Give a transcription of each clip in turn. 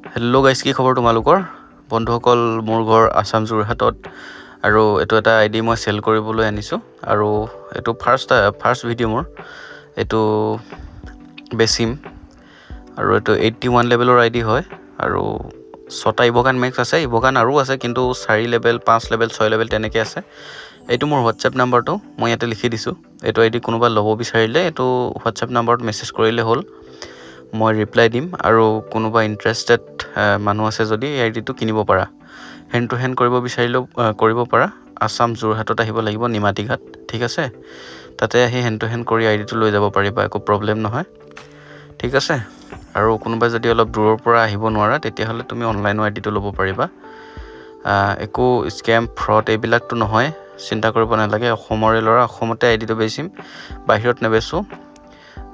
Hello' guys, কি খবৰ তোমালোকৰ? বন্ধুসকল, মোৰ ঘৰ আছাম যোৰহাটত আৰু এইটো এটা আইডি মই চেল কৰিবলৈ আনিছোঁ আৰু এইটো ফাৰ্ষ্ট ভিডিঅ' মোৰ। এইটো বেচিম আৰু এইটো 81 লেভেলৰ আইডি হয় আৰু 6টা ইভ'গান মেক্স আছে। ইভ'গান আৰু আছে, কিন্তু 4 লেভেল 5 লেভেল 6 লেভেল তেনেকৈ আছে। এইটো মোৰ হোৱাটছএপ নাম্বাৰটো মই ইয়াতে লিখি দিছোঁ। এইটো আইডি কোনোবা ল'ব বিচাৰিলে এইটো হোৱাটছএপ নাম্বাৰত মেছেজ কৰিলে হ'ল, মই ৰিপ্লাই দিম। আৰু কোনোবা ইণ্টাৰেষ্টেড মানুহ আছে যদি এই আইডিটো কিনিব পাৰা, হেণ্ড টু হেণ্ড কৰিব বিচাৰিলেও কৰিব পাৰা। আছাম যোৰহাটত আহিব লাগিব, নিমাতী ঘাট, ঠিক আছে? তাতে আহি হেণ্ড টু হেণ্ড কৰি আইডিটো লৈ যাব পাৰিবা, একো প্ৰব্লেম নহয়, ঠিক আছে? আৰু কোনোবাই যদি অলপ দূৰৰ পৰা আহিব নোৱাৰা, তেতিয়াহ'লে তুমি অনলাইনো আইডিটো ল'ব পাৰিবা। একো স্কেম ফ্ৰড এইবিলাকতো নহয়, চিন্তা কৰিব নালাগে। অসমৰে ল'ৰা, অসমতে আইডিটো বেচিম, বাহিৰত নেবেচোঁ।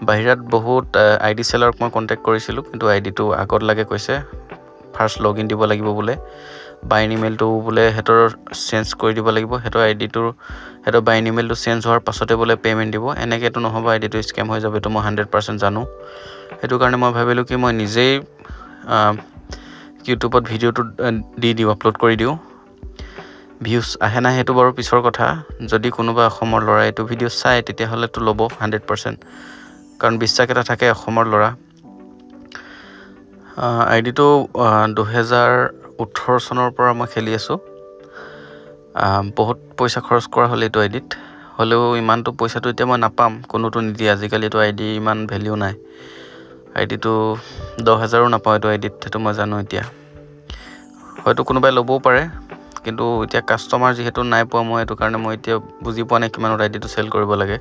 বাহিৰত বহুত আইডি চেলাৰক মই কণ্টেক্ট কৰিছিলোঁ, কিন্তু আইডিটো আগত লাগে কৈছে। ফাৰ্ষ্ট লগ ইন দিব লাগিব বোলে, বাইন ইমেইলটো বোলে সিহঁতৰ চেঞ্জ কৰি দিব লাগিব। সিহঁতৰ বাইন ইমেইলটো চেঞ্জ হোৱাৰ পাছতে বোলে পে'মেণ্ট দিব। এনেকৈতো নহ'ব, আইডিটো স্কেম হৈ যাব, এইটো মই 100% জানো। সেইটো কাৰণে মই ভাবিলোঁ কি মই নিজেই ইউটিউবত ভিডিঅ'টো দি দিওঁ, আপলোড কৰি দিওঁ। ভিউজ আহে নাহে সেইটো বাৰু পিছৰ কথা। যদি কোনোবা অসমৰ ল'ৰাই এইটো ভিডিঅ' চায়, তেতিয়াহ'লেতো ল'ব 100%, কাৰণ বিশ্বাস এটা থাকে অসমৰ ল'ৰা। আইডিটো 2018 চনৰ পৰা মই খেলি আছোঁ। বহুত পইচা খৰচ কৰা হ'ল এইটো আইডিত, হ'লেও ইমানটো পইচাটো এতিয়া মই নাপাম, কোনোতো নিদিয়ে আজিকালি। এইটো আইডি ইমান ভেলিউ নাই, আইডিটো 10,000ও নাপাওঁ এইটো আইডিত, সেইটো মই জানো। এতিয়া হয়তো কোনোবাই ল'বও পাৰে, কিন্তু এতিয়া কাষ্টমাৰ যিহেতু নাই পোৱা মই, সেইটো কাৰণে মই এতিয়া বুজি পোৱা নাই কিমানত আইডিটো চেল কৰিব লাগে।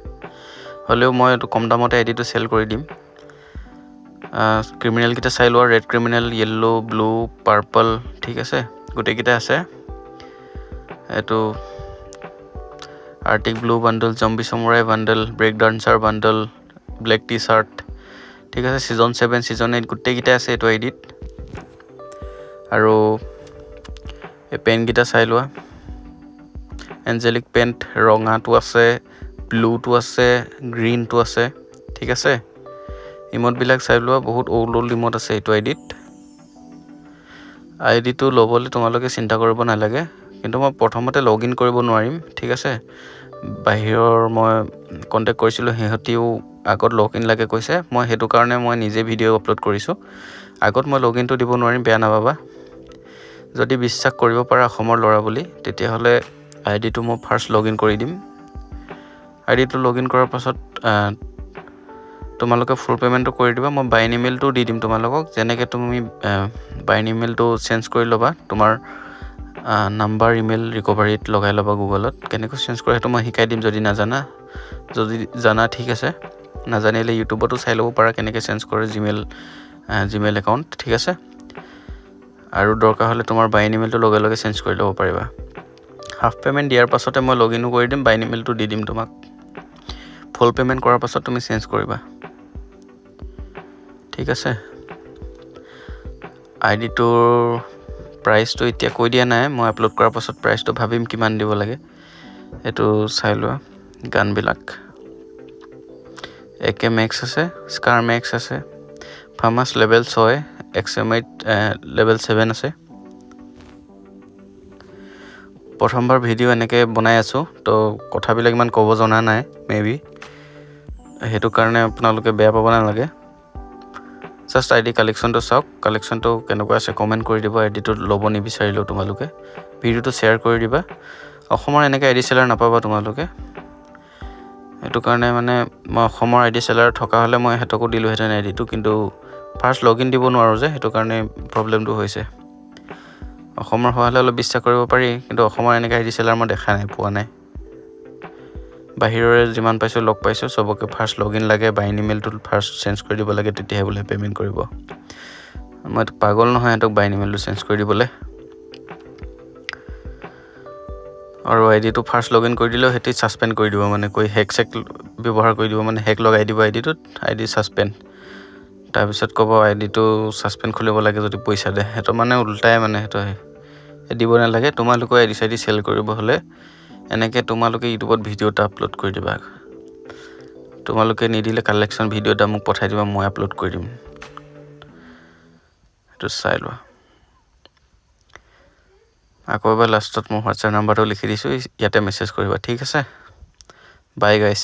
হ'লেও মই এইটো কম দামতে আইডিটো চেল কৰি দিম। ক্ৰিমিনেলকেইটা চাই লোৱা, red criminal, yellow', blue, purple, ঠিক আছে? গোটেইকেইটা আছে। এইটো arctic blue bundle, zombie samurai bundle, break dancer bundle, black T shirt, ঠিক আছে? ছিজন 7, ছিজন 8 গোটেইকেইটা আছে এইটো আইডিত। আৰু এই পেণ্টকেইটা চাই লোৱা, এঞ্জেলিক পেণ্ট, ৰঙাটো আছে, ব্লুটো আছে, গ্ৰীণটো আছে, ঠিক আছে? ইমোটবিলাক চাই লোৱা, বহুত ওল্ড ইমোট আছে এইটো আইডিত। আইডিটো ল'বলৈ তোমালোকে চিন্তা কৰিব নালাগে, কিন্তু মই প্ৰথমতে লগ ইন কৰিব নোৱাৰিম, ঠিক আছে? বাহিৰৰ মই কণ্টেক্ট কৰিছিলোঁ, সিহঁতিও আগত লগ ইন লাগে কৈছে। মই সেইটো কাৰণে মই নিজে ভিডিঅ' আপলোড কৰিছোঁ। আগত মই লগ ইনটো দিব নোৱাৰিম, বেয়া নাপাবা। যদি বিশ্বাস কৰিব পাৰা অসমৰ ল'ৰা বুলি, তেতিয়াহ'লে আইডিটো মই ফাৰ্ষ্ট লগ ইন কৰি দিম। আইডিটো লগ ইন কৰাৰ পাছত তোমালোকে ফুল পে'মেণ্টটো কৰি দিবা। মই বাইন ইমেইলটো দি দিম তোমালোকক। যেনেকৈ তুমি বাইন ইমেইলটো চেঞ্জ কৰি ল'বা, তোমাৰ নাম্বাৰ ইমেইল ৰিকভাৰীত লগাই ল'বা গুগলত। কেনেকৈ চেঞ্জ কৰে সেইটো মই শিকাই দিম, যদি নাজানা। যদি জানা ঠিক আছে, নাজানিলে ইউটিউবতো চাই ল'ব পাৰা কেনেকৈ চেঞ্জ কৰে জিমেইল একাউণ্ট, ঠিক আছে? আৰু দৰকাৰ হ'লে তোমাৰ বাইন ইমেইলটো লগে লগে চেঞ্জ কৰি ল'ব পাৰিবা। হাফ পে'মেণ্ট দিয়াৰ পাছতে মই লগ ইনো কৰি দিম, বাইন ইমেইলটো দি দিম তোমাক। ফুল পে'মেণ্ট কৰাৰ পাছত তুমি চেঞ্জ কৰিবা, ঠিক আছে? আইডিটোৰ প্ৰাইচটো এতিয়া কৈ দিয়া নাই, মই আপলোড কৰাৰ পাছত প্ৰাইচটো ভাবিম কিমান দিব লাগে। এইটো চাই লোৱা, গানবিলাক AK মেক্স আছে, স্কাৰ মেক্স আছে, ফাৰ্মাছ লেভেল 6, XM8 লেভেল 7 আছে। প্ৰথমবাৰ ভিডিঅ' এনেকৈ বনাই আছোঁ, তো কথাবিলাক ইমান ক'ব জনা নাই মেবি, সেইটো কাৰণে আপোনালোকে বেয়া পাব নালাগে। জাষ্ট আইডি কালেকশ্যনটো চাওক, কালেকশ্যনটো কেনেকুৱা আছে কমেণ্ট কৰি দিব। আইডিটো ল'ব নিবিচাৰিলেও তোমালোকে ভিডিঅ'টো শ্বেয়াৰ কৰি দিবা। অসমৰ এনেকৈ আইডি চেলাৰ নাপাবা তোমালোকে, সেইটো কাৰণে মানে মই অসমৰ আইডি চেলাৰ থকা হ'লে মই সিহঁতকো দিলোঁহেঁতেন আইডিটো, কিন্তু ফাৰ্ষ্ট লগ ইন দিব নোৱাৰোঁ যে, সেইটো কাৰণে প্ৰব্লেমটো হৈছে। অসমৰ হোৱা হ'লে অলপ বিশ্বাস কৰিব পাৰি, কিন্তু অসমৰ এনেকৈ আইডি চেলাৰ মই দেখা নাই, পোৱা নাই। বাহিৰৰে যিমান পাইছোঁ লগ পাইছোঁ, চবকে ফাৰ্ষ্ট লগ ইন লাগে, বাইন ইমেইলটো ফাৰ্ষ্ট চেঞ্জ কৰি দিব লাগে, তেতিয়াহে বোলে পে'মেণ্ট কৰিব। মইতো পাগল নহয় সিহঁতক বাইন ইমেইলটো চেঞ্জ কৰি দিবলৈ। আৰু আইডিটো ফাৰ্ষ্ট লগ ইন কৰি দিলেও সিহঁতি ছাছপেণ্ড কৰি দিব, মানে হেক চেক ব্যৱহাৰ কৰি দিব, মানে হেক লগাই দিব আইডিটোত, আইডি ছাছপেণ্ড। তাৰপিছত ক'ব আইডিটো ছাছপেণ্ড খুলিব লাগে যদি পইচা দে। সেইটো মানে উল্টাই, মানে সেইটো দিব নালাগে। তোমালোকে আইডি চাইডি চেল কৰিব হ'লে এনেকৈ তোমালোকে ইউটিউবত ভিডিঅ' এটা আপলোড কৰি দিবা। তোমালোকে নিদিলে কালেকশ্যন ভিডিঅ' এটা মোক পঠাই দিবা, মই আপলোড কৰি দিম। এইটো চাই লোৱা আকৌ এবাৰ লাষ্টত মোৰ হোৱাটছএপ নাম্বাৰটো লিখি দিছোঁ ইয়াতে মেছেজ কৰিবা ঠিক আছে বাই গাইছ